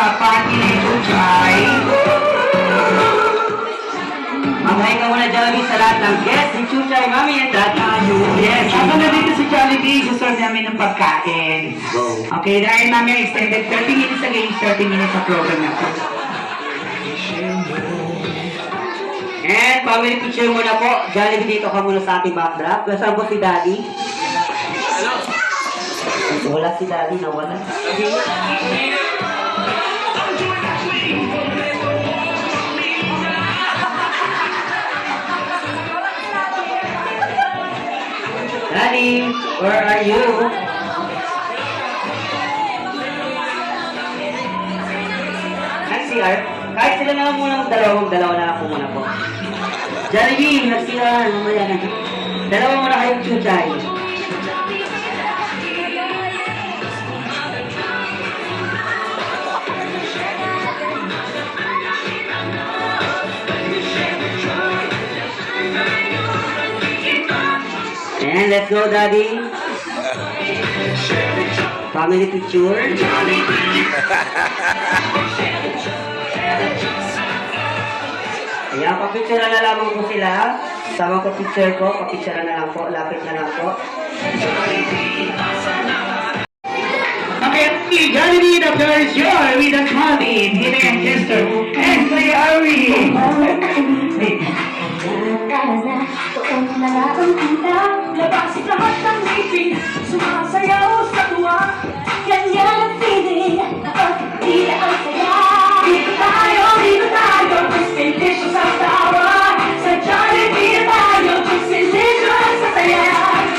sa party ni Chuchay. Mag-hi ka muna, Jollibee, sa lahat ng guests ni Chuchay, Mami, and Dad. Yes, habang nandito si Jollibee, gusto namin ng pagkain. Okay, dahil namin extended 30 minutes again, 30 minutes sa program na po. And family picture muna po. Jollibee, dito ka muna sa ating backdrop. Kasama po si Daddy. Wala si Daddy, nawala. Daddy, where are you? Nag-CR? Kahit sila na lang muna dalawa na lang po muna po. Jollibee, nag-CR, mamaya na. Dalawa muna kayong Chuchay. And let's go, Daddy. Family picture. Ayan, papicture na lang po sila. Sama ko picture ko, papicture na lang po, lapit na lang po. Okay, Jollibee, the floor is yours with the Colin, Hidden and Chester. And play Ari. Doon na lang ang kita, labas lahat ng ngipin, sumasayaw sa tuwa. Ganyan ang feeling, kapag tila ang saya. Dito tayo, just delicious ang tawa. Sa Jollibee na tayo, just delicious sa saya.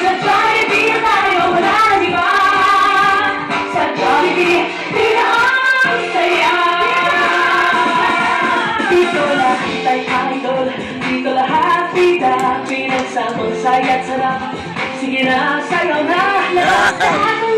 Sa Jollibee na tayo, wala nang iba. Sa Jollibee, tila ang saya. Dito lahat ay idol, dito lahat pinagsama, saya't sarap. Sige na, sayaw na, lahat